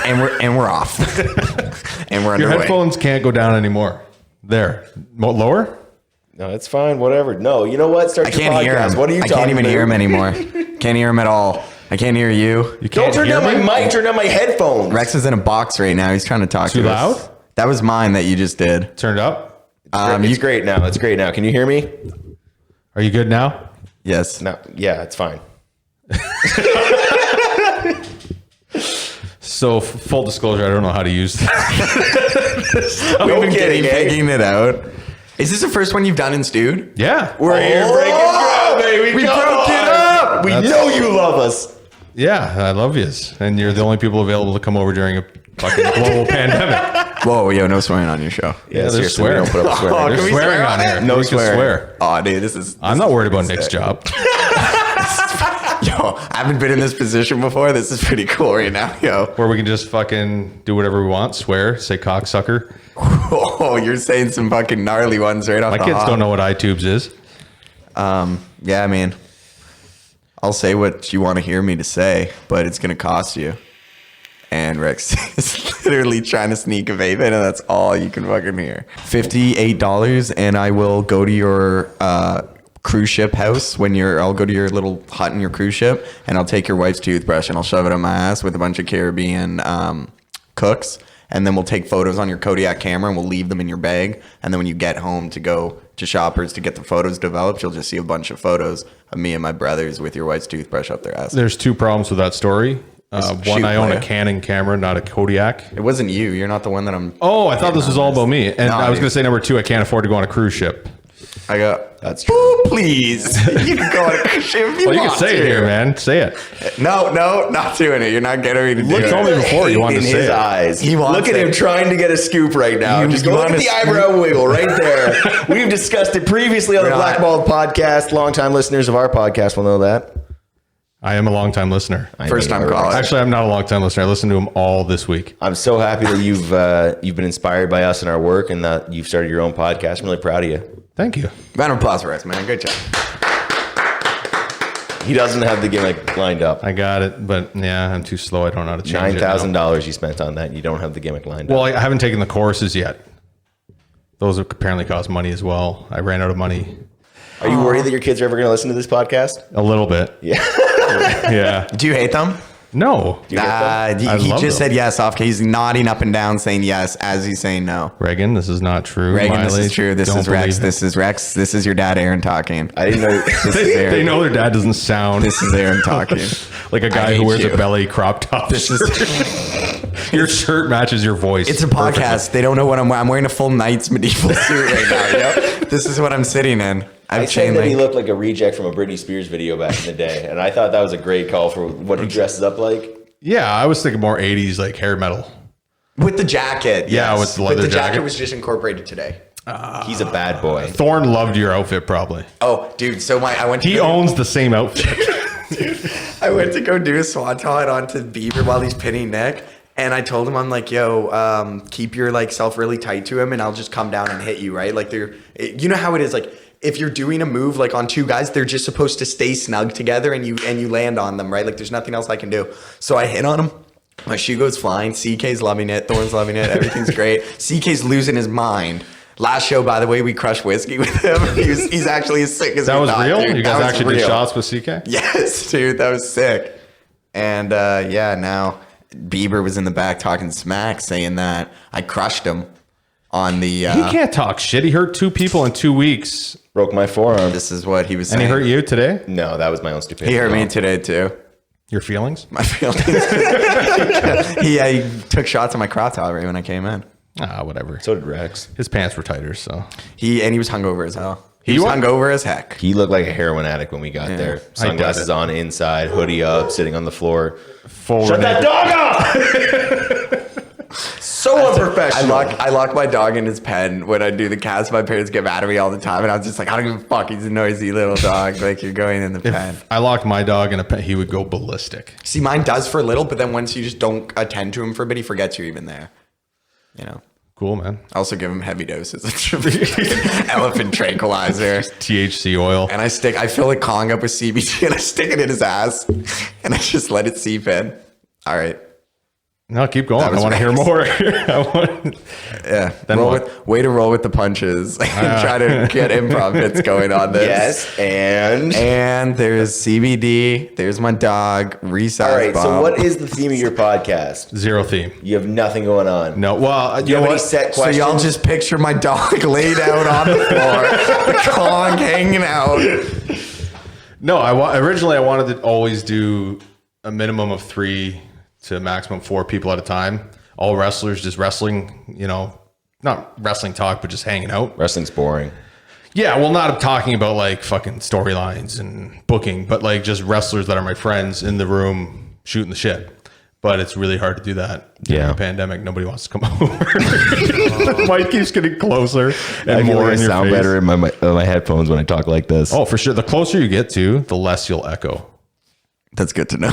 and we're off. And we're Your underway. headphones can't go down anymore. There. Lower? No, it's fine. Whatever. No, you know what? Start I your can't hear podcast. him. What are you I talking can't even about? hear him anymore. Can't hear him at all. I can't hear you. You Don't can't turn hear down me? my mic. Turn down my headphones. Rex is in a box right now. He's trying to talk Too to us. loud? That was mine that you just did. Turned up? It's great now. It's great now. Can you hear me? Are you good now? Yes. No. Yeah, it's fine. So full disclosure, I don't know how to use this. No kidding, eh? Figuring it out. Is this the first one you've done in Stewed? Yeah. We're here breaking ground, baby. We Come broke it on. up. We know you love us. Yeah, I love yous. And you're the only people available to come over during a fucking global pandemic. Whoa, yo, no swearing on your show. Yeah, there's seriously, we swearing. don't put up swearing. Oh, There's can we swearing swear on on here. it? No We can swearing. swear. Oh, dude, this is... I'm not worried about Nick's job. Yo, I haven't been in this position before. This is pretty cool right now, yo. Where we can just fucking do whatever we want, swear, say cocksucker. Oh, you're saying some fucking gnarly ones right off My the kids hop. don't know what iTubes is. Yeah, I mean, I'll say what you want to hear me to say, but it's going to cost you. And Rex is literally trying to sneak a vape in, and that's all you can fucking hear. $58, and I will go to your cruise ship house I'll go to your little hut in your cruise ship, and I'll take your wife's toothbrush and I'll shove it on my ass with a bunch of Caribbean cooks. And then we'll take photos on your Kodiak camera and we'll leave them in your bag. And then when you get home to go to Shoppers to get the photos developed, you'll just see a bunch of photos of me and my brothers with your wife's toothbrush up their ass. There's two problems with that story. One, I own a Canon camera, not a Kodiak. It wasn't you. You're not the one that I'm... Oh, I thought this was all about me. And No, I was dude. going to say number two, I can't afford to go on a cruise ship. I got... That's true. Oh, please. You can go on a cruise ship if you Well, you want can say to. it here, man. Say it. No, not doing it. You're not getting me to do Look, it. told me before you wanted in to say his it. eyes. He wants Look at it. him trying to get a scoop right now. You- Just you go look want at the a eyebrow wiggle right there. We've discussed it previously on the We're not- Blackballed podcast. Longtime listeners of our podcast will know that. I am a long-time listener. First time caller. caller. Actually, I'm not a long-time listener. I listened to him all this week. I'm so happy that you've been inspired by us and our work, and that you've started your own podcast. I'm really proud of you. Thank you. Round of applause for us, man. Good job. He doesn't have the gimmick lined up. I got it, but yeah, I'm too slow. I don't know how to change it now. $9,000 you spent on that. And you don't have the gimmick lined Well, up. I haven't taken the courses yet. Those apparently cost money as well. I ran out of money Are you worried that your kids are ever going to listen to this podcast? a little bit. Yeah. Yeah. Do you hate them? No. Do you hate them? He I love just them. said yes off. He's nodding up and down saying yes as he's saying no. Reagan, this is not true. Reagan, this Miley, is true. This don't is Rex. believe it. This is Rex. This is your dad, Aaron, talking. I didn't know. This is They Aaron. know their dad doesn't sound This is Aaron talking. like a I guy who hate wears you. a belly crop top. This is. Your shirt matches your voice. It's a podcast. They don't know what I'm wearing. I'm wearing a full knight's medieval suit right now. Yep. This is what I'm sitting in. I I've said chain that he link. looked like a reject from a Britney Spears video back in the day, and I thought that was a great call for what he dresses up like. Yeah, I was thinking more 80s like hair metal. With the jacket. Yeah, yes. with the But leather the jacket jacket. was just incorporated today. He's a bad boy. Thorne loved your outfit probably. Oh, dude. So I went to He owns the same outfit. I went to go do a swanton onto Bieber while he's pinning Nick. And I told him, I'm like, yo, keep your like self really tight to him and I'll just come down and hit you, right? Like you know how it is, like if you're doing a move like on two guys, they're just supposed to stay snug together and you land on them, right? Like there's nothing else I can do. So I hit on him. My shoe goes flying. CK's loving it. Thorne's loving it. Everything's great. CK's losing his mind. Last show, by the way, we crushed whiskey with him. He's actually as sick as That we was thought, real? dude. You That guys was actually did real. shots with CK? Yes, dude, that was sick. And yeah, now Bieber was in the back talking smack, saying that I crushed him on the. He can't talk shit. He hurt 2 people in 2 weeks. Broke my forearm. This is what he was And saying. he hurt you today? No, that was my own stupidity. He hurt me today too. Your feelings? My feelings. he took shots at my crotch top right when I came in. Whatever. So did Rex. His pants were tighter, so. He was hungover as hell. He was what? hungover as heck. He looked like a heroin addict when we got there. Sunglasses on inside, hoodie up, sitting on the floor. Full Shut that renegade. dog up! So unprofessional. I lock my dog in his pen when I do the cast. My parents get mad at me all the time, and I was just like, I don't give a fuck. He's a noisy little dog. Like you're going in the pen. If I locked my dog in a pen, he would go ballistic. See, mine does for a little, but then once you just don't attend to him for a bit, he forgets you're even there. You know. Cool, man. I also give him heavy doses of elephant tranquilizer. THC oil. And I fill a Kong up with CBD and I stick it in his ass and I just let it seep in. All right. No, keep going. That I was want to hear Rex. more. Yeah. Then roll what? way to roll with the punches and try to get improv bits going on this. Yes, and And there's CBD. There's my dog. Resize all right. So Bob. what is the theme of your podcast? Zero theme. You have nothing going on. No. Well, Do you have any what? set So questions? y'all just picture my dog laid out on the floor, the Kong hanging out. No, originally I wanted to always do a minimum of 3 to maximum 4 people at a time. All wrestlers just wrestling, not wrestling talk, but just hanging out. Wrestling's boring. Yeah, well, not talking about like fucking storylines and booking, but like just wrestlers that are my friends in the room shooting the shit. But it's really hard to do that during a pandemic. Nobody wants to come over. The mic keeps getting closer and I feel more like in I your sound face. better in my headphones when I talk like this. Oh, for sure. The closer you get to, the less you'll echo. That's good to know.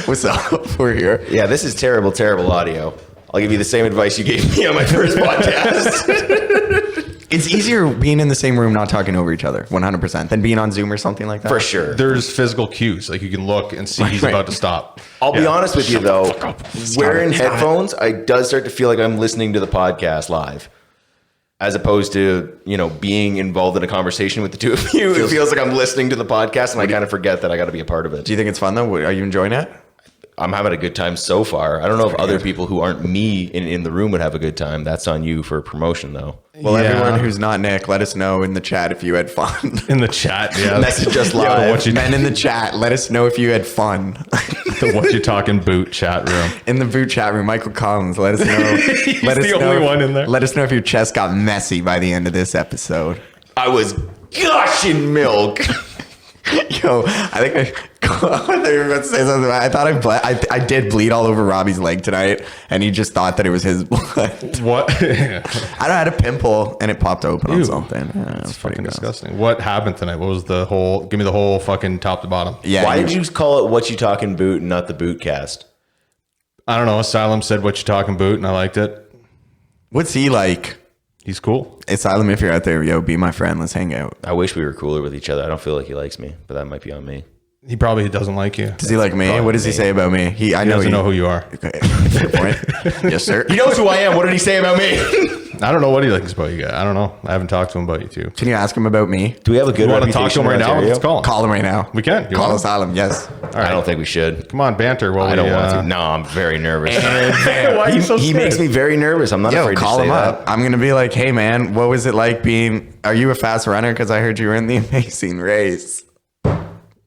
What's up? We're here. Yeah, this is terrible, terrible audio. I'll give you the same advice you gave me on my first podcast. It's easier being in the same room, not talking over each other, 100%, than being on Zoom or something like that. For sure. There's physical cues. Like you can look and see he's Right. about to stop. I'll be honest with you though, wearing Stop it. headphones, I does start to feel like I'm listening to the podcast live. As opposed to, being involved in a conversation with the two of you. It feels like I'm listening to the podcast and I kind of forget that I got to be a part of it. Do you think it's fun though? Are you enjoying it? I'm having a good time so far. I don't know if other people who aren't me in the room would have a good time. That's on you for promotion though. Well, Yeah. everyone who's not Nick, let us know in the chat if you had fun. In the chat, yeah. Message us Yo, live. men in the chat, let us know if you had fun. The What You Talking Boot chat room. In the boot chat room, Michael Collins, let us know. He's let us the know only if- one in there. Let us know if your chest got messy by the end of this episode. I was gushing milk. Yo, I think I thought you were about to say something. I thought I did bleed all over Robbie's leg tonight, and he just thought that it was his blood. What? I had a pimple, and it popped open on Ew. something. Yeah, it was It's pretty fucking gross. disgusting. What happened tonight? What was the whole? Give me the whole fucking top to bottom. Yeah, Why did you call it What You Talking Boot and not the Bootcast? I don't know. Asylum said What You Talking Boot, and I liked it. What's he like? He's cool. Asylum, if you're out there, yo, be my friend. Let's hang out. I wish we were cooler with each other. I don't feel like he likes me, but that might be on me. He probably doesn't like you. Does he like me? Probably What does he me. say about me? I He know doesn't know who you are. Okay, fair point. Yes, sir. He knows who I am. What did he say about me? I don't know what he likes about you guys. I don't know. I haven't talked to him about you two. Can you ask him about me? Do we have a good You want to reputation talk to him in right now? Ontario? Let's call him. Call him right now. We can. You Call want? Asylum. Yes. I don't think we should. Come on, banter. While I don't we, want to. No, I'm very nervous. Why are you so He scared? makes me very nervous. I'm not Yo, afraid call to say him that. up. I'm gonna be like, hey man, what was it like being? Are you a fast runner? Because I heard you were in the Amazing Race.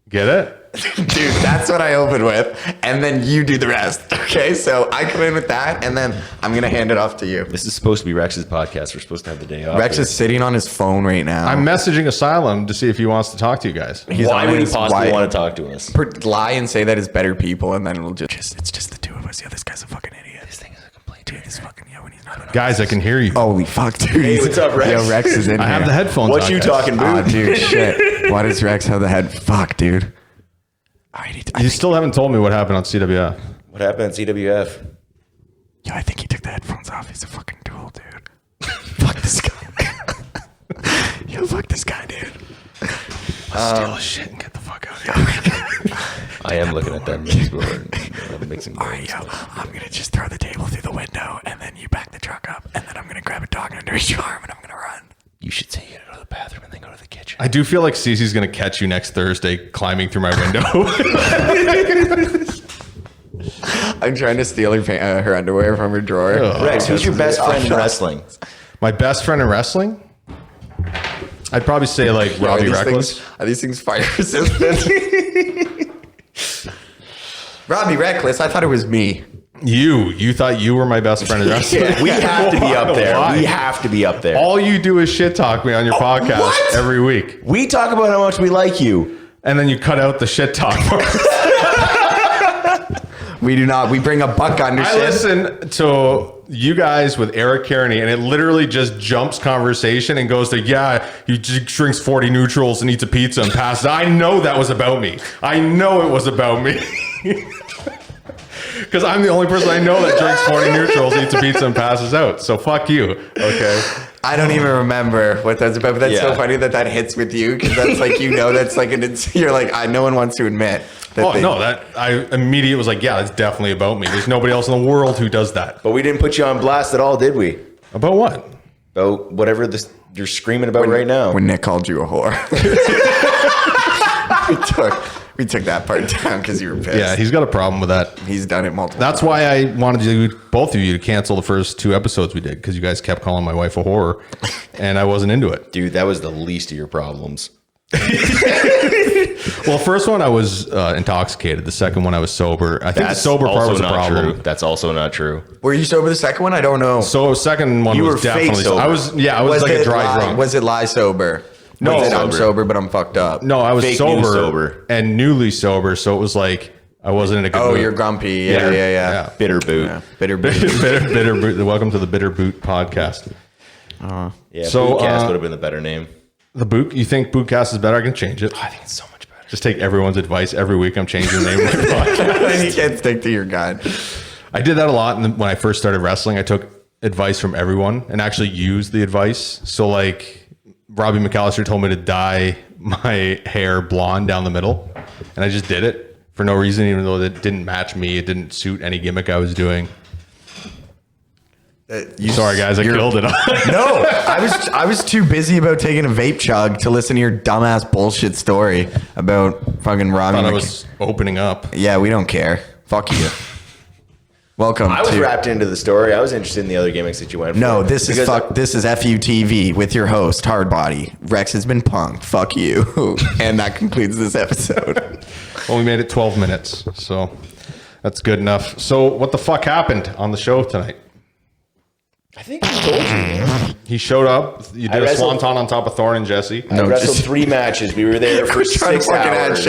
Get it? Dude, that's what I open with, and then you do the rest. Okay, so I come in with that, and then I'm gonna hand it off to you. This is supposed to be Rex's podcast. We're supposed to have the day off. Rex is sitting on his phone right now. I'm messaging Asylum to see if he wants to talk to you guys. He's Why on would he his- possibly why- want to talk to us? lie and say that it's better people, and then it'll just it's just the two of us. Yo, this guy's a fucking idiot. This thing is a complete dude. This fucking when he's not. Guys, I can hear you. Holy fuck, dude. Hey, what's up, Rex? Yo, Rex is in I here. have the headphones What on, you guys. talking, Oh, Boot? dude, shit. Why does Rex have the head? Fuck, dude. You still haven't told me what happened on CWF. What happened at CWF? Yo, I think he took the headphones off. He's a fucking tool, dude. Fuck this guy. Yo, fuck this guy, dude. Steal his shit and get the fuck out of here. I am looking at that news board. I'm mixing All right, yo, I'm gonna just throw the table through the window, and then you back the truck up, and then I'm gonna grab a dog under his arm, and I'm gonna run. You should say you gotta go to the bathroom and then go to the kitchen. I do feel like Cece's going to catch you next Thursday climbing through my window. I'm trying to steal her underwear from her drawer. Ugh. Rex, who's your best friend in wrestling? My best friend in wrestling? I'd probably say like Yo, Robbie Reckless. Are these things fire resistant? Robbie Reckless. I thought it was me. You thought you were my best friend in wrestling? We have to be up there. Why? We have to be up there. All you do is shit talk me on your podcast what? every week. We talk about how much we like you. And then you cut out the shit talk part. We do not. We bring a buck under I shit. listen to you guys with Eric Kearney, and it literally just jumps conversation and goes to, yeah, he drinks 40 neutrals and eats a pizza and passes. I know that was about me. I know it was about me. Because I'm the only person I know that drinks 40 neutrals, eats a pizza, and passes out. So fuck you. Okay. I don't even remember what that's about, but that's so Yeah. funny that hits with you because that's like, that's like, you're like, no one wants to admit. That I immediately was like, yeah, that's definitely about me. There's nobody else in the world who does that. But we didn't put you on blast at all, did we? About what? About whatever you're screaming about right now. When Nick called you a whore. we took that part down because you were pissed. Yeah, he's got a problem with that. He's done it multiple That's times. why I wanted both of you to cancel the first 2 episodes we did, because you guys kept calling my wife a whore, and I wasn't into it. Dude, that was the least of your problems. Well, first one I was intoxicated. The second one I was sober. I think the sober part was a problem. True. That's also not true. Were you sober the second one? I don't know. So second one You was were fake definitely sober. I was like a dry drunk. Was it lie sober? No, was it, I'm sober. sober, but I'm fucked up. No, I was Fake sober, news sober and newly sober, so it was like I wasn't in a good mood. You're grumpy. Yeah. Bitter boot. Yeah. Bitter boot. Bitter Boot. Welcome to the Bitter Boot podcast. Yeah, So, Bootcast would have been the better name. The Boot. You think Bootcast is better? I can change it. I think it's so much better. Just take everyone's advice every week. I'm changing the name of my podcast. You can't stick to your gun. I did that a lot when I first started wrestling. I took advice from everyone and actually used the advice. So like Robbie McAllister told me to dye my hair blonde down the middle, and I just did it for no reason, even though it didn't match me. It didn't suit any gimmick I was doing. Sorry guys, I killed it. No, I was too busy about taking a vape chug to listen to your dumbass bullshit story about fucking Robbie. I was opening up. Yeah, we don't care. Fuck you. Welcome. I was wrapped into the story. I was interested in the other gimmicks that you went for. No, this is FUTV with your host Hardbody. Rex has been punked. Fuck you. And that concludes this episode. Well, we made it 12 minutes, so that's good enough. So what the fuck happened on the show tonight? I think I told you. He showed up. You did a swanton on top of Thorne and Jesse. I wrestled 3 matches. We were there for 6 hours.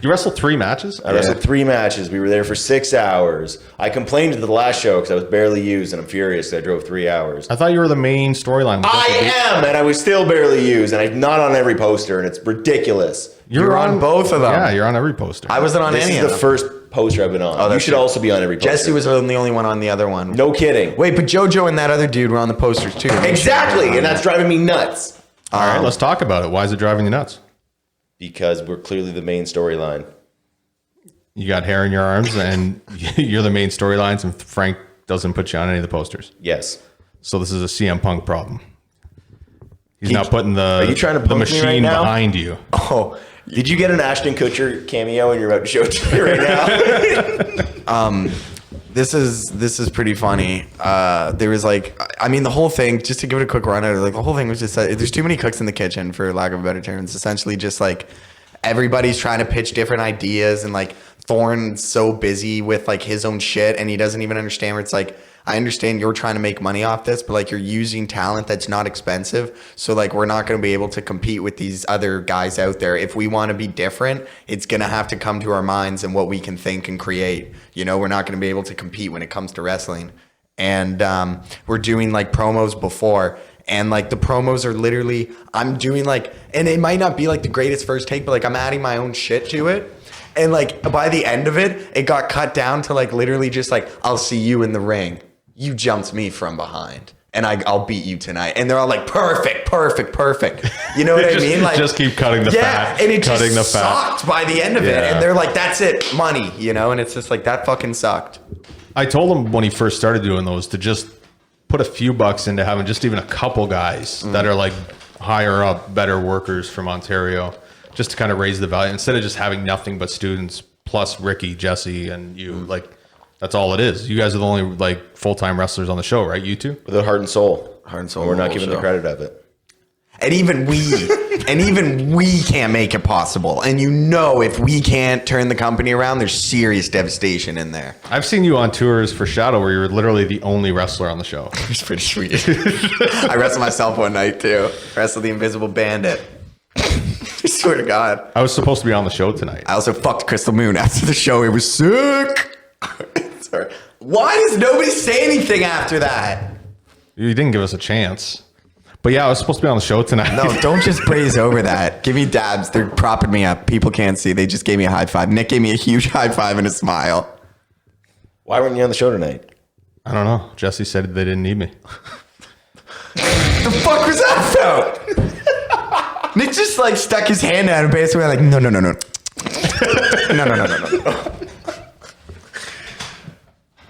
You wrestled 3 matches? I wrestled 3 matches. We were there for 6 hours. I complained to the last show because I was barely used, and I'm furious that I drove 3 hours. I thought you were the main storyline. I am, and I was still barely used, and I'm not on every poster, and it's ridiculous. You're on both of them. Yeah, you're on every poster. I wasn't on This any is of the them. first poster I've been on. You should also be on every poster. Jesse was the only one on the other one. No kidding. Wait, but JoJo and that other dude were on the posters too. Exactly, and that's driving me nuts. All right, let's talk about it. Why is it driving you nuts? Because we're clearly the main storyline. You got hair in your arms, and you're the main storylines, and Frank doesn't put you on any of the posters. Yes. So this is a CM Punk problem. He's not putting Are you trying to punk me machine right now? behind you. Oh, did you get an Ashton Kutcher cameo and you're about to show it to me right now? This is pretty funny. There was the whole thing, just to give it a quick run out, the whole thing was just there's too many cooks in the kitchen, for lack of a better term. It's essentially just everybody's trying to pitch different ideas, and Thorne's so busy with his own shit, and he doesn't even understand where it's I understand you're trying to make money off this, but you're using talent that's not expensive. So we're not going to be able to compete with these other guys out there. If we want to be different, it's going to have to come to our minds and what we can think and create. We're not going to be able to compete when it comes to wrestling. And we're doing promos before. And the promos are literally, I'm doing and it might not be the greatest first take, but I'm adding my own shit to it. And by the end of it, it got cut down to literally just I'll see you in the ring. You jumped me from behind, and I'll beat you tonight. And they're all perfect. You know what I mean? Just keep cutting the fat. And it cutting just sucked by the end of it. And they're that's it, money, And it's just that fucking sucked. I told him when he first started doing those to just put a few bucks into having just even a couple guys that are higher up, better workers from Ontario, just to kind of raise the value instead of just having nothing but students plus Ricky, Jesse, and you. That's all it is. You guys are the only full-time wrestlers on the show, right? You two? With a heart and soul. Heart and soul. We're not giving the credit of it. And even we can't make it possible. And if we can't turn the company around, there's serious devastation in there. I've seen you on tours for Shadow where you're literally the only wrestler on the show. It's pretty sweet. I wrestled myself one night too. Wrestled the Invisible Bandit. I swear to God. I was supposed to be on the show tonight. I also fucked Crystal Moon after the show. It was sick. Sorry. Why does nobody say anything after that? You didn't give us a chance. But yeah, I was supposed to be on the show tonight. No, don't just braze over that. Give me dabs. They're propping me up. People can't see. They just gave me a high five. Nick gave me a huge high five and a smile. Why weren't you on the show tonight? I don't know. Jesse said they didn't need me. The fuck was that about? Nick just stuck his hand out and basically no. No.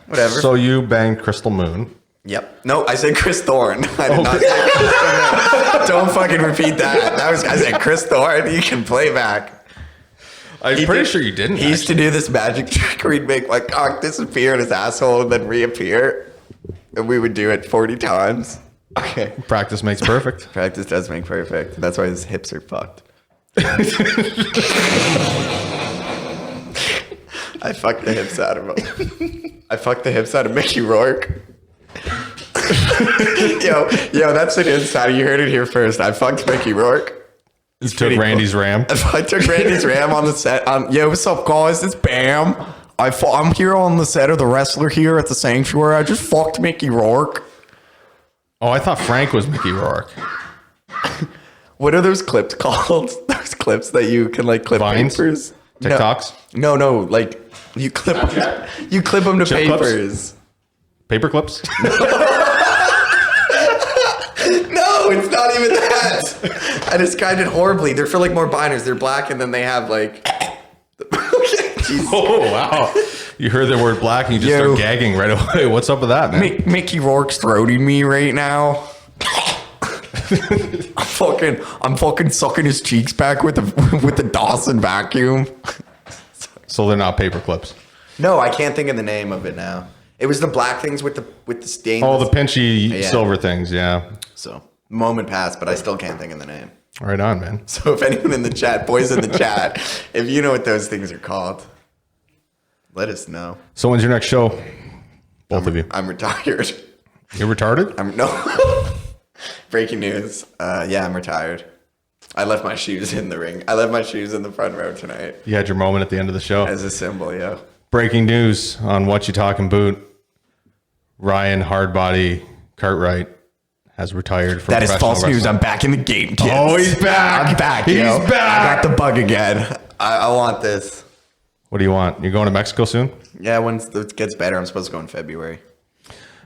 Whatever. So you banged Crystal Moon. Yep. No, I said Chris Thorne. I did not say Crystal Moon. Don't fucking repeat that. I said Chris Thorne. You can play back. I'm pretty sure you didn't. He used to do this magic trick where he'd make my cock disappear in his asshole and then reappear. And we would do it 40 times. Okay. Practice makes perfect. Practice does make perfect. That's why his hips are fucked. I fucked the hips out of him. I fucked the hips out of Mickey Rourke. yo, that's an insider. You heard it here first. I fucked Mickey Rourke. You took Randy's Ram. I took Randy's Ram on the set. Yo, what's up, guys? It's Bam. I'm here on the set of The Wrestler here at the Sanctuary. I just fucked Mickey Rourke. Oh, I thought Frank was Mickey Rourke. What are those clips called? Those clips that you can like clip Vines? papers? TikToks? No, like you clip them to Chip papers. Paper clips? No, it's not even that. I described it horribly. They're for like more binders. They're black and then they have like. Oh, wow. You heard the word black and you just start gagging right away. What's up with that, man? Mickey Rourke's throating me right now. I'm fucking sucking his cheeks back with the Dawson vacuum. So they're not paper clips. No, I can't think of the name of it now. It was the black things with the stain. Oh, the pinchy silver things, yeah. So moment passed, but I still can't think of the name. Right on, man. So if anyone in the chat, boys in the chat, if you know what those things are called, let us know. So when's your next show? Both of you. I'm retired. You're retarded? No. Breaking news. Yeah, I'm retired. I left my shoes in the ring. I left my shoes in the front row tonight. You had your moment at the end of the show. As a symbol, yeah. Breaking news on What You Talking Boot. Ryan Hardbody Cartwright has retired from That is false wrestling. news. I'm back in the game, kids. Oh, he's back. I'm back, He's yo. back. I got the bug again. I want this. What do you want? You're going to Mexico soon? Yeah, once it gets better, I'm supposed to go in February.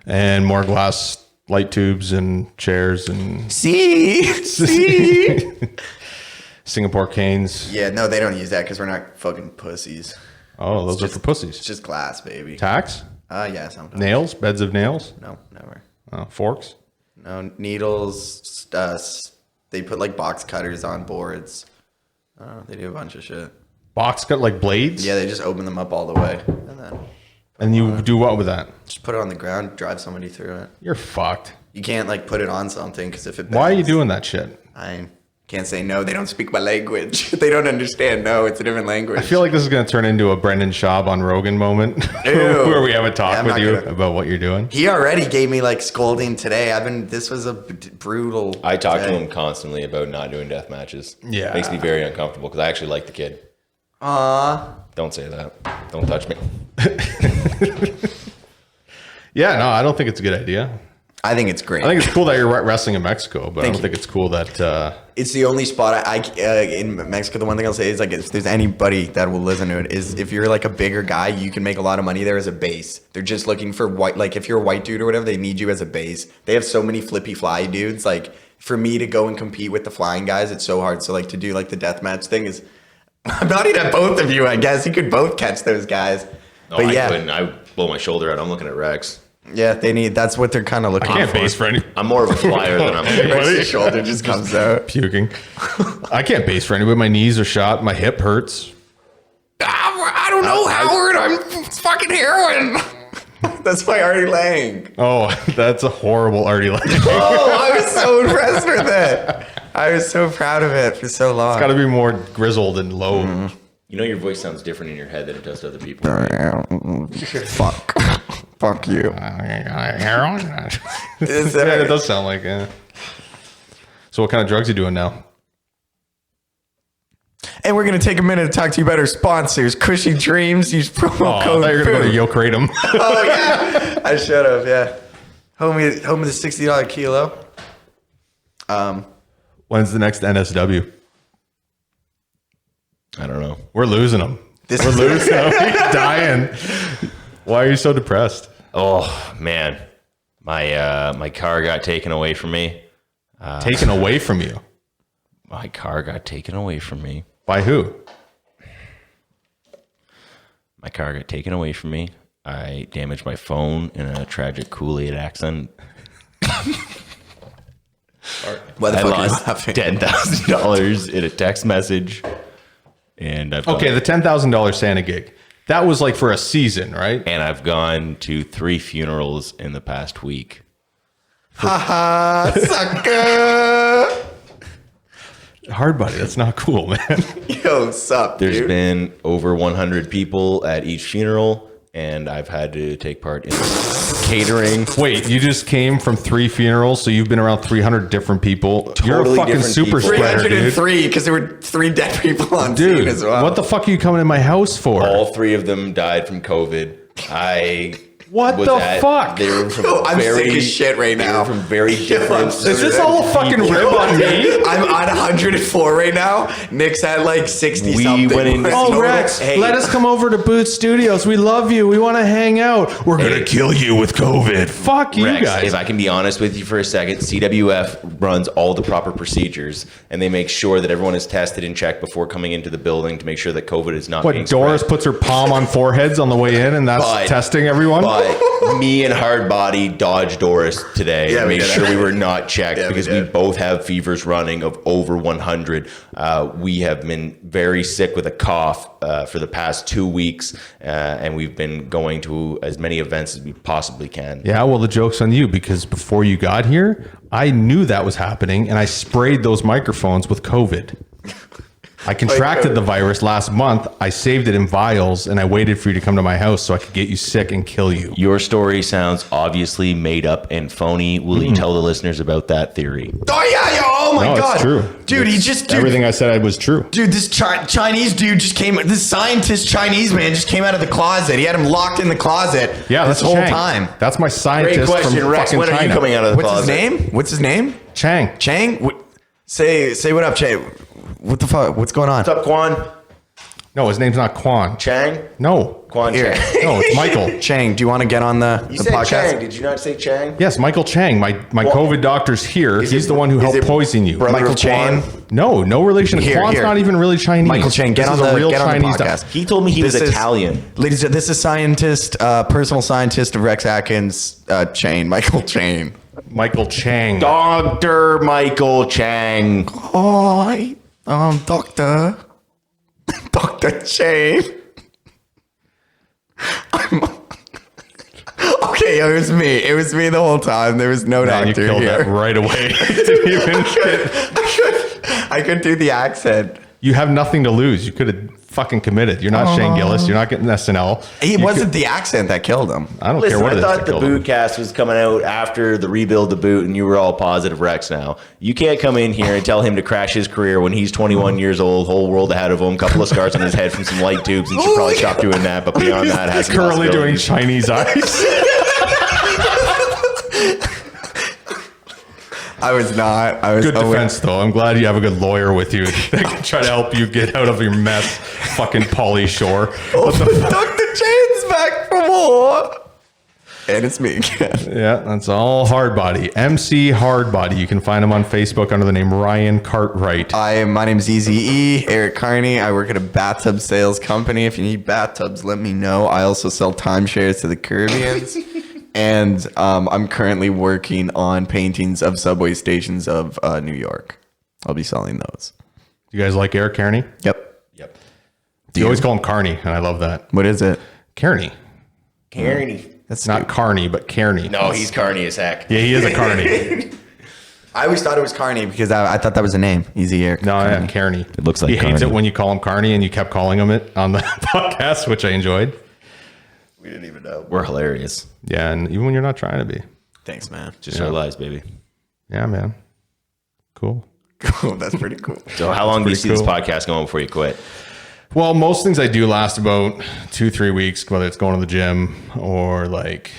And more glass light tubes and chairs and See? Singapore canes. Yeah, no, they don't use that because we're not fucking pussies. Oh, those are for pussies. It's just glass, baby. Tacks? Yeah, sometimes. Nails? Beds of nails? No, never. Forks? No, needles. They put like box cutters on boards. They do a bunch of shit. Box cut like blades? Yeah, they just open them up all the way. And you do what with that? Just put it on the ground, drive somebody through it. You're fucked. You can't like put it on something because if it bends, Why are you doing that shit? I can't say no. They don't speak my language. They don't understand. No, it's a different language. I feel like this is going to turn into a Brendan Schaub on Rogan moment where we have a talk with you about what you're doing. He already gave me like scolding today. This was a brutal. I talk to him constantly about not doing death matches. Yeah. It makes me very uncomfortable because I actually like the kid. Don't say that. Don't touch me. Yeah, no, I don't think it's a good idea. I think it's great. I think it's cool that you're wrestling in Mexico, but I don't think it's cool that... It's the only spot in Mexico. The one thing I'll say is like if there's anybody that will listen to it is if you're like a bigger guy, you can make a lot of money there as a base. They're just looking for white. Like if you're a white dude or whatever, they need you as a base. They have so many flippy fly dudes. Like for me to go and compete with the flying guys, it's so hard. So like to do like the deathmatch thing is, I'm not even at both of you. I guess you could both catch those guys. No, but I yeah, couldn't. I blow my shoulder out. I'm looking at Rex. yeah, they need. That's what they're kind of looking I can't for. base for any... I'm more of a flyer than I'm a Rex's shoulder just comes out. Puking. I can't base for anybody. My knees are shot. My hip hurts. I don't know, Howard. I'm fucking heroin. That's my Artie Lang. Oh, that's a horrible Artie Lang. Oh, I was so impressed with it. I was so proud of it for so long. It's got to be more grizzled and low. Mm-hmm. You know your voice sounds different in your head than it does to other people. Fuck. Fuck you. Yeah, it does sound like it. So what kind of drugs are you doing now? And we're going to take a minute to talk to you about our sponsors. Cushy Dreams. Use promo Oh, I code thought you were going to go to FOO. Yo Kratom. Oh, yeah. I should have, yeah. Home of the $60 kilo. When's the next NSW? I don't know. We're losing them. This We're is losing them. He's dying. Why are you so depressed? Oh man, my car got taken away from me. Taken away from you? My car got taken away from me. By who? My car got taken away from me. I damaged my phone in a tragic Kool-Aid accident. Why the I fuck are you lost laughing? $10,000 in a text message. And I've Okay, the $10,000 Santa gig. That was like for a season, right? and I've gone to 3 funerals in the past week. Haha, sucker. Hardbody, that's not cool, man. Yo, sup, There's dude? been over 100 people at each funeral, and I've had to take part in catering. Wait, you just came from 3 funerals, so you've been around 300 different people. You're a Totally fucking different super people. spreader, dude. 303, because there were 3 dead people on scene Dude, as well. what the fuck are you coming in my house for? All 3 of them died from COVID. What the fuck? They were from I'm very, sick as shit right They now. were from very different. Is this all a fucking rib on me? I'm on 104 right now. Nick's at like 60 We something. went in- Oh, Rex, Hey. let us come over to Boots Studios. We love you. We want to hang out. We're going to kill you with COVID. Fuck you Rex, guys. if I can be honest with you for a second, CWF runs all the proper procedures, and they make sure that everyone is tested and checked before coming into the building to make sure that COVID is not being What, Doris spread. puts her palm on foreheads on the way in, and that's But- testing everyone? But me and Hardbody dodged Doris today Yeah, and we made did. sure we were not checked Yeah, we because we did. both have fevers running of over 100. We have been very sick with a cough for the past 2 weeks, and we've been going to as many events as we possibly can. Yeah, well, the joke's on you because before you got here, I knew that was happening and I sprayed those microphones with COVID. I contracted the virus last month. I saved it in vials and I waited for you to come to my house so I could get you sick and kill you. Your story sounds obviously made up and phony. Will you tell the listeners about that theory? Oh, yeah, yo. Oh, my No, God. it's true. Dude, he just... Dude, Everything I said was true. Dude, this Chinese dude just came. This scientist Chinese man just came out of the closet. He had him locked in the closet. Yeah, this that's whole Chang. time. That's my Great scientist question, from Rex. fucking When are China. you coming out of the What's closet? his name? What's his name? Chang. Chang. Say what up, Chang. What the fuck? What's going on? What's up, Quan? No, his name's not Quan. Chang? No. Quan Here. Chang. No, it's Michael. Chang, do you want to get on the You the said podcast? Chang. Did you not say Chang? Yes, Michael Chang. My COVID doctor's here. Is He's it- the one who is helped it poison you. brother Michael of Chang. Quan? No relation. Here, Quan's here. not even really Chinese. Michael Chang, get This on is the a real get on the Chinese podcast. doc- He told me he was This is- Italian. Ladies and gentlemen, this is scientist, personal scientist of Rex Atkins, Chang, Michael Chang. Michael Chang. Dr. Michael Chang. Hi, Doctor. Dr. Chang. Okay, it was me. It was me the whole time. There was no Man, you doctor killed that here. right away. Didn't even get- I could do the accent. you have nothing to lose. You could have fucking committed. You're not Shane Gillis. You're not getting SNL. It wasn't the accent that killed him. I don't Listen, care what I it is. thought that the killed him. Bootcast was coming out after the rebuild the boot, and you were all positive Rex now. You can't come in here and tell him to crash his career when he's 21 years old, whole world ahead of him, couple of scars on his head from some light tubes, and should probably stop doing that. But beyond that, has some Currently doing possibilities. Chinese eyes. I was not. I was Good defense, though. I'm glad you have a good lawyer with you that can try to help you get out of your mess. Fucking Pauly Shore. What the fuck? Dr. Chang's back for more. And it's me again. Yeah, that's all Hardbody. MC Hardbody. You can find him on Facebook under the name Ryan Cartwright. My name's Eazy-E, Eric Carney. I work at a bathtub sales company. If you need bathtubs, let me know. I also sell timeshares to the Caribbeans. And I'm currently working on paintings of subway stations of New York. I'll be selling those. You guys like Eric Carney? Yep. Yep. You always call him Carney, and I love that. What is it? Carney. Carney. That's Not Carney, but Carney. No, he's Carney as heck. Yeah, he is a Carney. I always thought it was Carney because I thought that was a name. Easy Eric. No, yeah, Carney. It looks like he hates Carney. it when you call him Carney, and you kept calling him it on the podcast, which I enjoyed. We didn't even know. We're hilarious. Yeah, and even when you're not trying to be. Thanks, man. Just our lives, baby. Yeah, man. Cool. Cool. That's pretty cool. So how long do you pretty see this cool. podcast going before you quit? Well, most things I do last about 2-3 weeks, whether it's going to the gym or like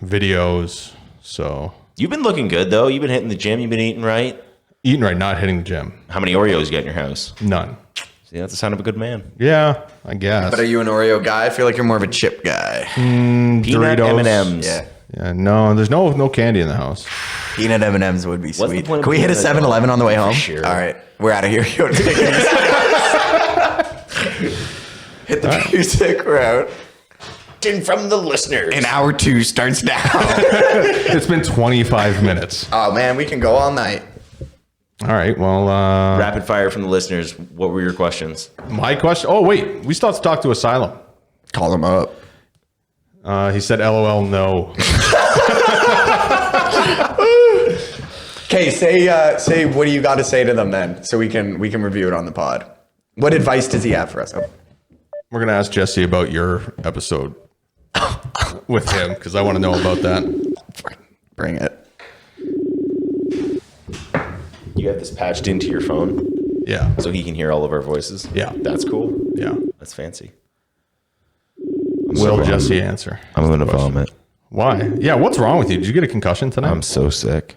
videos. So You've been looking good, though. You've been hitting the gym. You've been eating right. eating right, not hitting the gym. How many Oreos you got in your house? None. See, that's the sign of a good man. Yeah, I guess. But are you an Oreo guy? I feel like you're more of a chip guy. Peanut Doritos. M&Ms. Yeah. Yeah, no, the's no candy in the house. Peanut M&Ms would be the sweet. point of Can we hit a peanut 7-Eleven on the way For home? sure. All right. We're out of here. Yo, take it easy. Hit the music. We're out. question from the listeners. And hour 2 starts now. It's been 25 minutes. Oh, man, we can go all night. All right. Well, Rapid fire from the listeners. What were your questions? my question. Oh, wait. We still have to talk to Asylum. Call him up. He said, LOL, no. Okay, say what do you got to say to them then, so we can review it on the pod. What advice does he have for us? Oh. We're going to ask Jesse about your episode with him because I want to know about that. Bring it. You have this patched into your phone Yeah. so he can hear all of our voices? Yeah. That's cool. Yeah. That's fancy. Will Jesse answer? I'm going to vomit. Why? Yeah. What's wrong with you? Did you get a concussion tonight? I'm so sick.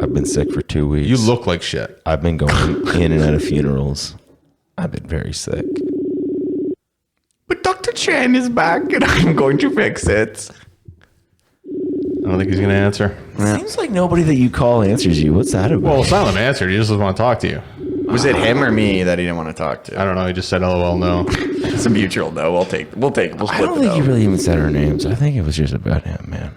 I've been sick for 2 weeks. You look like shit. I've been going in and out of funerals. I've been very sick. But Dr. Chan is back, and I'm going to fix it. I don't think he's going to answer. Seems like nobody that you call answers you. What's that about? Well, Asylum answered. He just doesn't want to talk to you. Was it him or me that he didn't want to talk to? I don't know. He just said, LOL, no. It's a mutual no. We'll I split don't the think no. you really even said our names. I think it was just about him, man.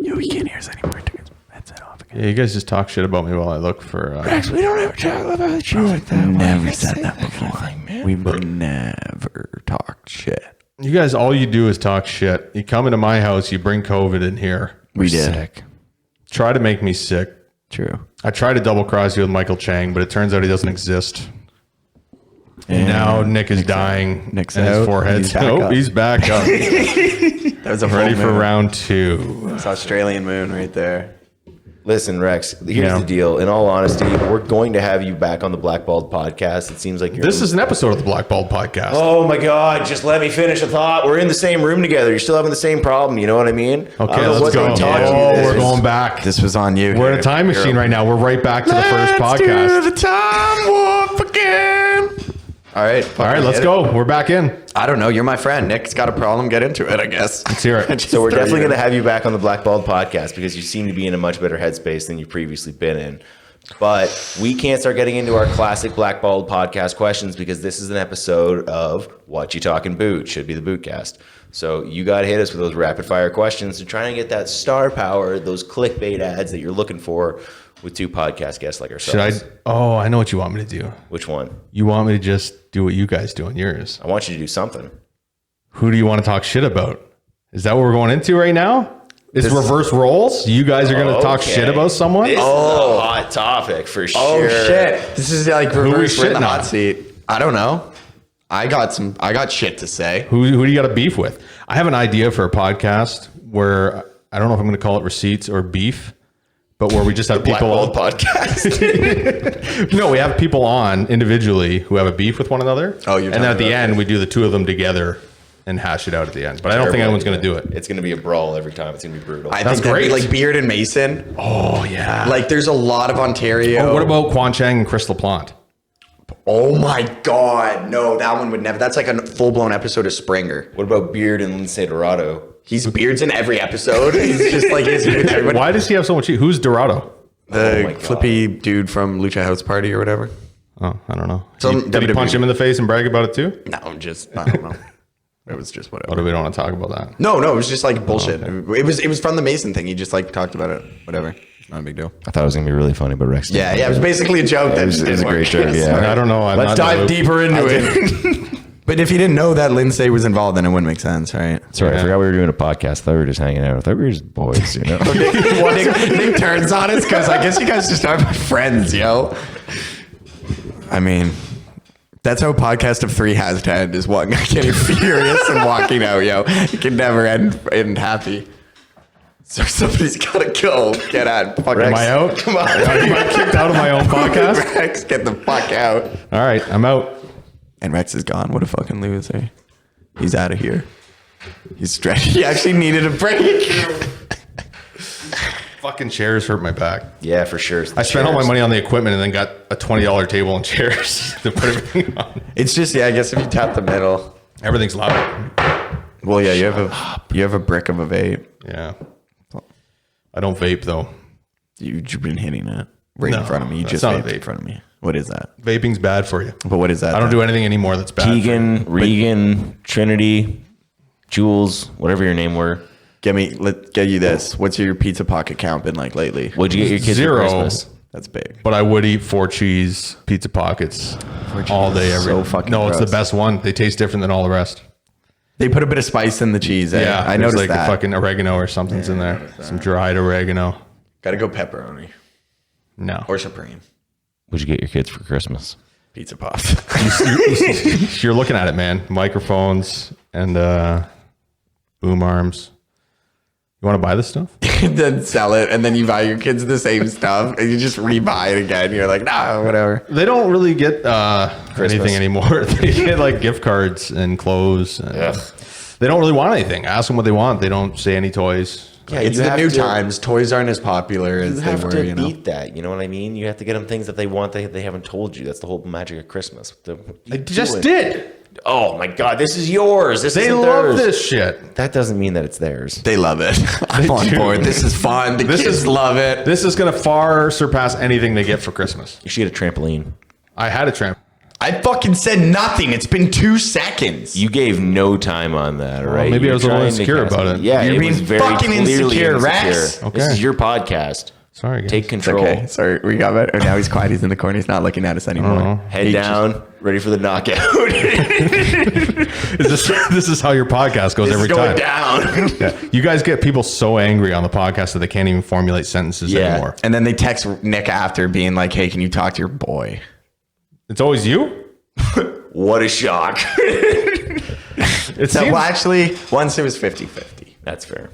Yo, he can't hear us anymore. Took his headset off again. Yeah, you guys just talk shit about me while I look for... We don't ever talk about you like that. Never said that before. man. We would never talk shit. You guys, all you do is talk shit. You come into my house, you bring COVID in here. We did. Sick. Try to make me sick. True. I tried to double cross you with Michael Chang, but it turns out he doesn't exist. And now Nick is dying. Nick's and his out. forehead's... He's back up. He's back up. That was a Ready full for moon. round 2. It's Australian moon right there. Listen, Rex, here's Yeah. the deal. In all honesty, we're going to have you back on the Blackballed podcast. It seems like you're... This is an episode of the Blackballed podcast. Oh my God, just let me finish a thought. We're in the same room together. You're still having the same problem. You know what I mean? I Okay, don't know let's what go. they taught you. Oh, This we're is- going back. This was on you. We're in a time machine right now. We're right back to the first podcast. the time warp again. All right. All right, let's go. We're back in. I don't know. You're my friend. Nick's got a problem. Get into it, I guess. Let's hear it. So we're definitely going to have you back on the Blackballed podcast because you seem to be in a much better headspace than you've previously been in. But we can't start getting into our classic Blackballed podcast questions because this is an episode of What You Talking Boot. Should be the Bootcast. So you got to hit us with those rapid fire questions to try and get that star power, those clickbait ads that you're looking for with 2 podcast guests like ourselves. Should I? Oh, I know what you want me to do. Which one? You want me to just do what you guys do on yours. I want you to do something. Who do you want to talk shit about? Is that what we're going into right now? Is reverse roles? You guys are going to talk Okay. shit about someone? This is a hot topic for sure. Oh shit! This is like we reverse. We're in the shitting hot on? seat. I don't know. I got shit to say. Who do you got a beef with? I have an idea for a podcast where I don't know if I'm going to call it receipts or beef, but where we just have people on. Blackballed podcast. No, we have people on individually who have a beef with one another. Oh, you're and then talking at the about end we do the 2 of them together and hash it out at the end. But I don't think anyone's going to do it. It's going to be a brawl every time. It's going to be brutal. I That's think that'd be great. like Beard and Mason. Oh yeah. Like there's a lot of Ontario. What about Quan Chang and Chris LaPlante? Oh my god! No, that one would never. That's like a full blown episode of Springer. What about Beard and Lindsay Dorado? He's Beards in every episode. He's just like his. Everybody, Why does he have so much heat? Who's Dorado? the Oh my God. flippy dude from Lucha House Party or whatever. Oh, I don't know. Some Did he WWE. punch him in the face and brag about it too? No, I don't know. It was just Or whatever. do we don't want to talk about that? No, it was just like bullshit. It was from the Mason thing. He just like talked about it. Whatever. It's not a big deal. I thought it was going to be really funny, but Rex didn't. Yeah, it was basically a joke. It was a great joke, yeah. I don't know. I'm Let's not in the dive loop. deeper into it. But if you didn't know that Lindsay was involved, then it wouldn't make sense, right? Sorry, Yeah. I forgot we were doing a podcast. I thought we were just hanging out. I thought we were just boys, you know? Nick turns on us because I guess you guys just aren't my friends, yo. I mean, that's how a podcast of 3 has to end, is one guy getting furious and walking out, yo. It can never end happy. So somebody's got to go. Get out. Fucking Am I out? Come on. Am I kicked out of my own podcast? Rex, get the fuck out. All right, I'm out. And Rex is gone. What a fucking loser. He's out of here. He's stretched. He actually needed a break. Fucking chairs hurt my back. Yeah, for sure. I spent all my money on the equipment and then got a $20 table and chairs to put everything on. It's just, yeah, I guess if you tap the middle. Everything's loud. Well, yeah, you have a brick of a vape. Yeah. I don't vape though. You've been hitting it right No, in front of me. You that's just not a vaped in vape. front of me. What is that? Vaping's bad for you. But what is that? I don't do anything anymore that's bad. Keegan, Regan, Trinity. Jules, whatever your name were. Let's get you this. What's your pizza pocket count been like lately? What'd you get your kids Zero. for Christmas? That's big. But I would eat 4 cheese pizza pockets all day. So fucking No, it's the gross. best one. They taste different than all the rest. They put a bit of spice in the cheese. Eh? Yeah, I there's noticed like that. a fucking oregano or something's in there. Some dried oregano. Gotta go pepperoni No. or supreme. What'd you get your kids for Christmas? Pizza puffs. You're looking at it, man. Microphones and boom arms. You want to buy this stuff? Then sell it, and then you buy your kids the same stuff, and you just rebuy it again. You're like, nah, whatever. They don't really get anything anymore. They get like gift cards and clothes. And they don't really want anything. Ask them what they want. They don't say any toys. Yeah, It's you the have new to- times. Toys aren't as popular You as they have were. to You know, beat that. You know what I mean? You have to get them things that they want. They haven't told you. That's the whole magic of Christmas. I just did. Oh my God, this is yours. This They isn't love theirs. this shit. That doesn't mean that it's theirs. they love it. I'm on do. board. This is fun. The kids love it. This is going to far surpass anything they get for Christmas. You should get a trampoline. I had a tramp. I fucking said nothing. It's been 2 seconds. You gave no time on that, all right? maybe I You're was a little trying to insecure cast- about it. Yeah, You're it being was very fucking clearly insecure, Rex. This Okay. is your podcast. Sorry, guys. Take control. Okay, sorry, we got it. Now he's quiet. He's in the corner. He's not looking at us anymore. Head down, ready for the knockout. This is how your podcast goes every It's going time. down. Yeah. You guys get people so angry on the podcast that they can't even formulate sentences Yeah. anymore. And then they text Nick after being like, hey, can you talk to your boy? It's always you? What a shock. It So, seems, well, actually, once it was 50-50. That's fair.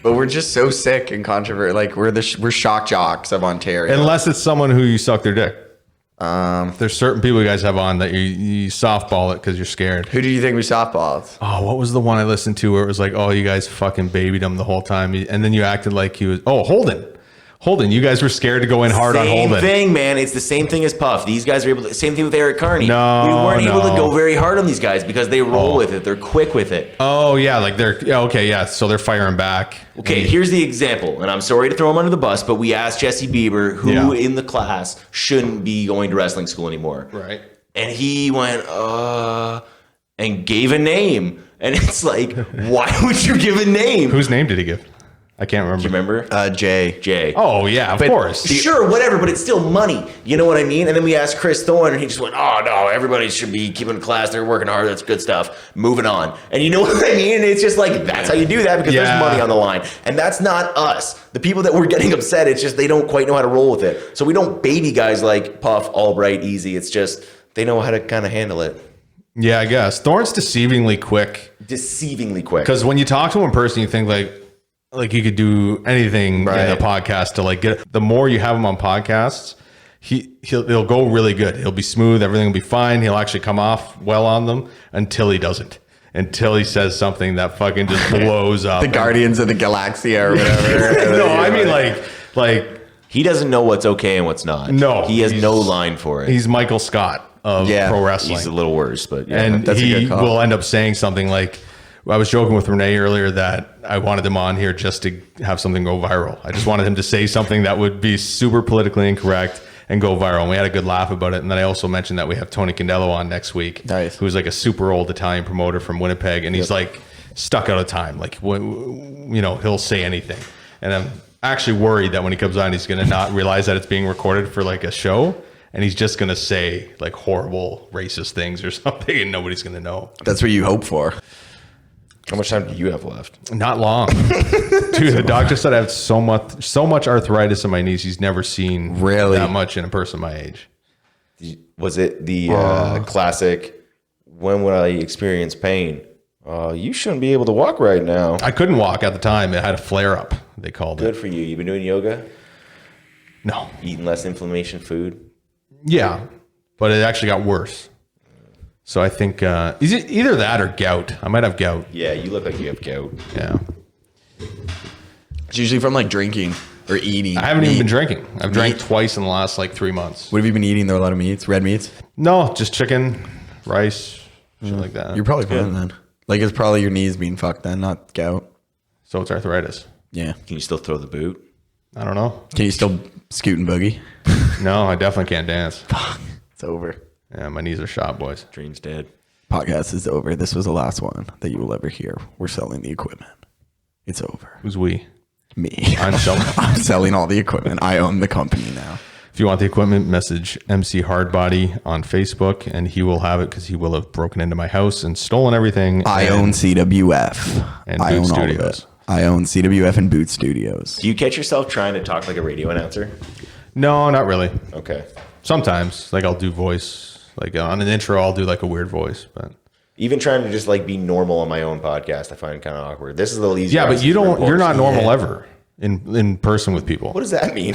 But we're just so sick and controversial. Like, we're shock jocks of Ontario. unless it's someone who you suck their dick. There's certain people you guys have on that you softball it because you're scared. Who do you think we softballed? Oh, what was the one I listened to where it was like, oh, you guys fucking babied him the whole time. And then you acted like he was, Holden, you guys were scared to go in hard on Same Holden. thing, man. It's the same thing as Puff. These guys are able to. Same thing with Eric Carney. No, we weren't able to no. go very hard on these guys because they roll with it. They're quick with it. Oh, yeah, like so they're firing back. Okay, here's the example, and I'm sorry to throw him under the bus, but we asked Jesse Bieber who in the class shouldn't be going to wrestling school anymore. Right. And he went, and gave a name. And it's like, why would you give a name? Whose name did he give? I can't remember. Do you remember? Jay. Jay. Oh, yeah, of course. Sure, whatever, but it's still money. You know what I mean? And then we asked Chris Thorne, and he just went, oh, no, everybody should be keeping class. They're working hard. That's good stuff. Moving on. And you know what I mean? And it's just like, that's how you do that because Yeah. there's money on the line. And that's not us. The people that were getting upset, it's just they don't quite know how to roll with it. So we don't baby guys like Puff, Albright, Easy. It's just they know how to kind of handle it. Yeah, I guess. Thorne's deceivingly quick. Deceivingly quick. Because when you talk to him in person, you think like you could do anything in a podcast to like get. The more you have him on podcasts, he'll go really good. He'll be smooth. Everything will be fine. He'll actually come off well on them until he doesn't. Until he says something that fucking just blows up. The Guardians of the Galaxia or whatever. No, I mean like he doesn't know what's okay and what's not. No, he has he's- no line for it. he's Michael Scott of pro wrestling. He's a little worse, but yeah. And that's a he good call. will end up saying something like, I was joking with Renee earlier that I wanted him on here just to have something go viral. I just wanted him to say something that would be super politically incorrect and go viral. And we had a good laugh about it. And then I also mentioned that we have Tony Candello on next week, Nice. who's like a super old Italian promoter from Winnipeg. And he's like stuck out of time. Like, he'll say anything. And I'm actually worried that when he comes on, he's going to not realize that it's being recorded for like a show. And he's just going to say like horrible racist things or something and nobody's going to know. That's what you hope for. How much time do you have left? Not long. Dude, the doctor said I have so much arthritis in my knees. He's never seen Really? that much in a person my age. Was it the classic, when would I experience pain? You shouldn't be able to walk right now. I couldn't walk at the time. It had a flare up, they called Good it. for you. You've been doing yoga? No. Eating less inflammation food? Yeah. But it actually got worse. So I think is it either that or gout? I might have gout. Yeah, you look like you have gout. Yeah. It's usually from like drinking or eating. I haven't even meat. been drinking. I've drank Meat. twice in the last like 3 months. What have you been eating? There are a lot of meats, red meats. No, just chicken, rice, shit like that. You're probably fine then. Like it's probably your knees being fucked then, not gout. So it's arthritis. Yeah. Can you still throw the boot? I don't know. Can you still scoot and boogie? No, I definitely can't dance. It's over. Yeah, my knees are shot, boys. Dream's dead. Podcast is over. This was the last one that you will ever hear. We're selling the equipment. It's over. Who's we? Me. I'm selling. I'm selling all the equipment. I own the company now. If you want the equipment, message MC Hardbody on Facebook, and he will have it because he will have broken into my house and stolen everything. I own CWF. And I Boot own Studios. all of it. I own CWF and Boot Studios. Do you catch yourself trying to talk like a radio announcer? No, not really. Okay. Sometimes, like I'll do voice. Like on an intro, I'll do like a weird voice, but Even trying to just like be normal on my own podcast, I find kind of awkward. This is a little easier. yeah, but you don't. You're not normal Yeah. ever in person with people. What does that mean?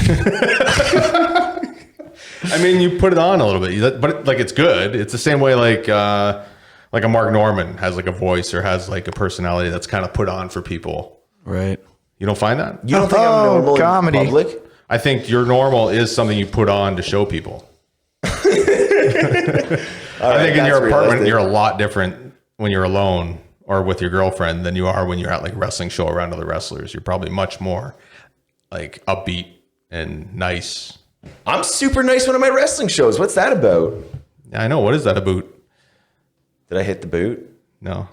I mean, you put it on a little bit, but like it's good. It's the same way like a Mark Norman has like a voice or has like a personality that's kind of put on for people. Right. You don't find that? You don't think I'm normal comedy. in public? I think your normal is something you put on to show people. I think in your apartment, you're a lot different when you're alone or with your girlfriend than you are when you're at like a wrestling show around other wrestlers. You're probably much more like upbeat and nice. I'm super nice when I'm at wrestling shows. What's that about? Yeah, I know. What is that about? Did I hit the boot? No.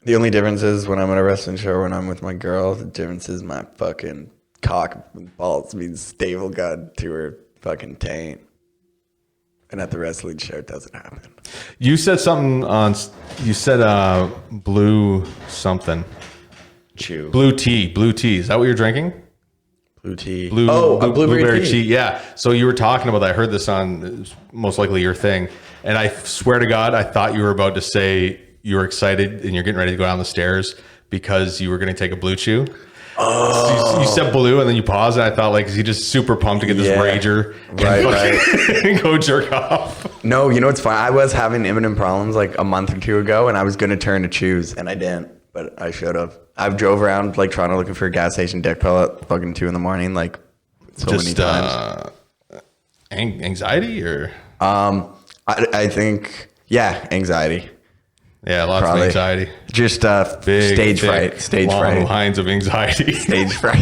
The only difference is when I'm at a wrestling show, when I'm with my girl, the difference is my fucking cock and balls means staple gun to her fucking taint. And at the wrestling show, it doesn't happen. You said something on, you said blue something. Chew. Blue tea. Blue tea. Is that what you're drinking? Blue tea. Blueberry tea. Yeah. So you were talking about that. I heard this on most likely your thing. And I swear to God, I thought you were about to say you were excited and you're getting ready to go down the stairs because you were going to take a blue chew. Oh. So you said blue and then you paused and I thought like, is he just super pumped to get this rager and go jerk off? No, you know what's fine? I was having imminent problems like a month or two ago and I was going to turn to chews and I didn't, but I should have. I've drove around like Toronto looking for a gas station dick pill at fucking 2 a.m. like so many times. Anxiety or? I think, yeah, anxiety. Yeah, lots of anxiety. Just Big, stage thick, fright. Stage long fright. lines of anxiety. Stage fright.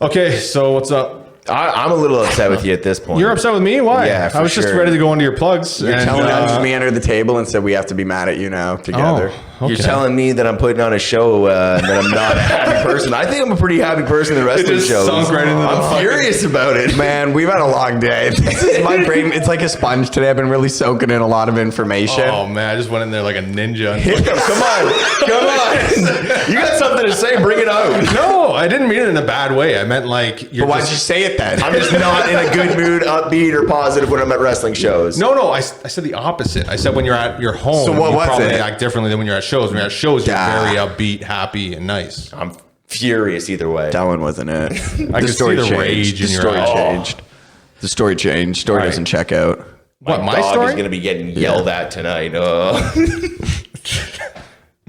Okay, so what's up? I'm a little upset with you at this point. You're upset with me? Why? Yeah, for I was just sure. ready to go into your plugs. You're telling us me under the table and said we have to be mad at you now together. okay. You're telling me that I'm putting on a show that I'm not a happy person. I think I'm a pretty happy person in wrestling just shows. sunk right into the I'm fucking- furious about it. Man, we've had a long day. This is my brain. It's like a sponge today. I've been really soaking in a lot of information. Oh man, I just went in there like a ninja. Come on. You got something to say, bring it out. No, I didn't mean it in a bad way. I meant like you're But why'd just- you say it then? I'm just not in a good mood, upbeat, or positive when I'm at wrestling shows. No, I said the opposite. I said when you're at your home, So what you was probably it? act differently than when you're at shows. When you're at shows, you're Yeah. very upbeat, happy, and nice. I'm furious either way. That one wasn't it. I can see the rage in The your story eyes. changed. The story changed. Story Right. doesn't check out. What, my dog story? is going to be getting yelled at tonight.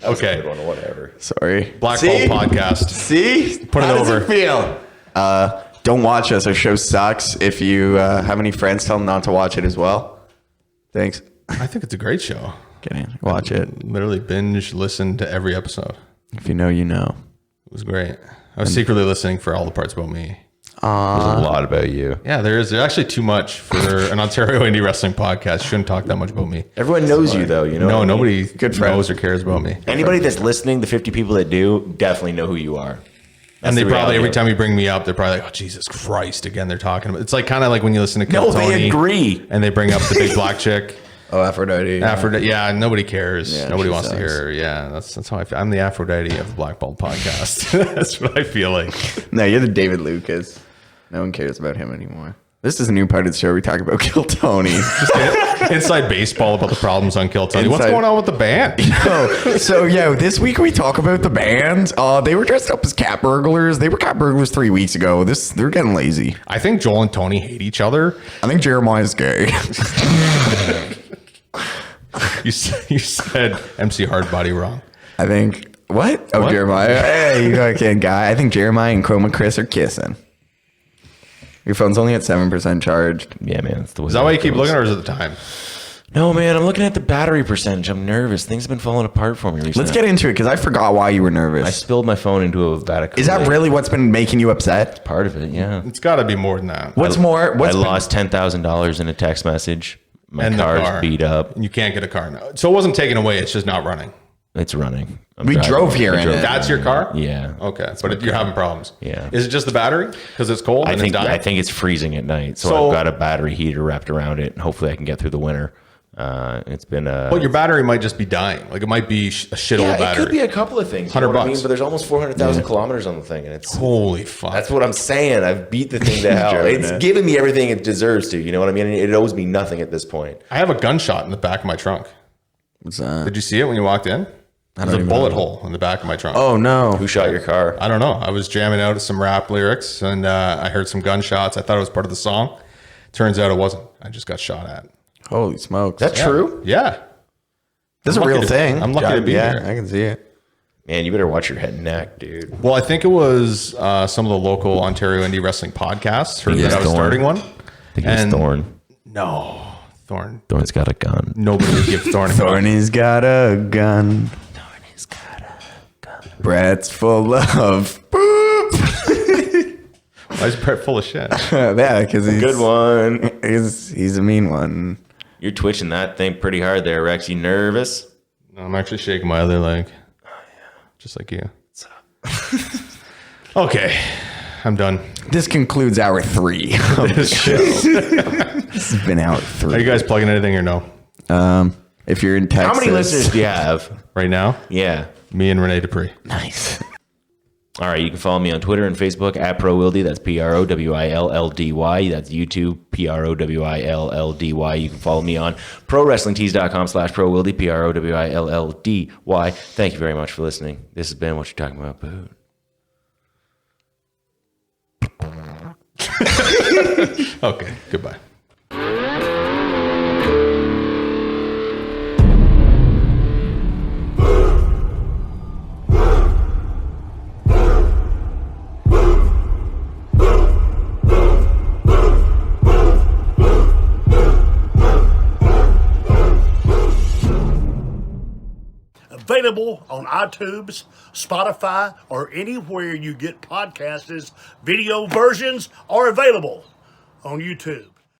Okay. Good one, whatever. Sorry. Blackballed podcast. See? Put it How over. does it feel? Don't watch us. Our show sucks. If you have any friends, tell them not to watch it as well. Thanks. I think it's a great show. Kidding. Watch it. Literally binge listen to every episode. If you know, you know. It was great. I was secretly listening for all the parts about me. There's a lot about you. Yeah, there's actually too much for an Ontario indie wrestling podcast. Shouldn't talk that much about me. Everyone knows you, though. You know. No, what I mean? nobody Good friend. knows or cares about me. Anybody that's listening, the 50 people that do, definitely know who you are. And they the probably, reality every of it. time you bring me up, they're probably like, oh, Jesus Christ. Again, they're talking about, it's like kind of like when you listen to No, Kill Tony they agree. and they bring up the big black chick. Oh, Aphrodite. Aphrodite. Yeah, nobody cares. Yeah, Nobody she wants to sucks. hear her. Yeah, that's how I feel. I'm the Aphrodite of the Blackballed podcast. That's what I feel like. No, you're the David Lucas. No one cares about him anymore. This is a new part of the show. We talk about Kill Tony. Inside baseball about the problems on Kill Tony. What's Inside- going on with the band? So yeah, this week we talk about the band. They were dressed up as cat burglars. They were cat burglars 3 weeks ago. They're getting lazy. I think Joel and Tony hate each other. I think Jeremiah's gay. You said MC Hardbody wrong. I think what? Oh, What? Jeremiah. Hey, you fucking guy. I think Jeremiah and Chroma Chris are kissing. Your phone's only at 7% charged. Yeah, man. That's the way Is that why you keep looking, or is it the time? No, man, I'm looking at the battery percentage. I'm nervous. Things have been falling apart for me recently. Let's get into it because I forgot why you were nervous. I spilled my phone into a vat of Kool-Aid. Is that really what's been making you upset? Part of it, yeah. It's got to be more than that. What's more? I lost $10,000 in a text message. My And the car's car. beat up. You can't get a car now. So it wasn't taken away. It's just not running. It's running. We drove here in it. That's your car? Yeah. Okay. But you're having problems. Yeah. Is it just the battery? Because it's cold and it's dying? I think it's freezing at night. So I've got a battery heater wrapped around it, and hopefully I can get through the winter. It's been But your battery might just be dying. Like it might be a shit old battery. It could be a couple of things. You know what I mean? $100. But there's almost 400,000 kilometers on the thing, and it's Holy fuck. that's what I'm saying. I've beat the thing to hell. Driving It's it. given me everything it deserves to. You know what I mean? It owes me nothing at this point. I have a gunshot in the back of my trunk. What's that? Did you see it when you walked in? There's a bullet hole in the back of my trunk. Oh no! Who shot your car? I don't know. I was jamming out some rap lyrics and I heard some gunshots. I thought it was part of the song. Turns out it wasn't. I just got shot at. Holy smokes! That's true. Yeah. This is a I'm real lucky to- thing. I'm lucky to be yeah, here. I can see it. Man, you better watch your head and neck, dude. Well, I think it was some of the local Ontario indie wrestling podcasts heard Yeah, that I was Thorn. starting one. I think it's Thorn. No. Thorn. Thorn's got a gun. Nobody would give Thorn a gun. Thorny's got a gun. Thorny's got a gun. Brett's full of boop. Why is Brett full of shit? Yeah, because he's Good one. He's a mean one. You're twitching that thing pretty hard there, Rex. You nervous? No, I'm actually shaking my other leg. Oh, yeah. Just like you. Okay. I'm done. This concludes hour 3 of the show. This has been hour 3. Are you guys plugging anything or no? If you're in Texas, How many listeners do you have? Right now? Yeah. Me and Renee Dupree. Nice. All right, you can follow me on Twitter and Facebook at ProWildy. That's PROWILLDY. That's YouTube, PROWILLDY. You can follow me on ProWrestlingTees.com/ProWildy, PROWILLDY. Thank you very much for listening. This has been What You're Talking About, Boot. Okay. Goodbye. Available on iTunes, Spotify, or anywhere you get podcasts. Video versions are available on YouTube.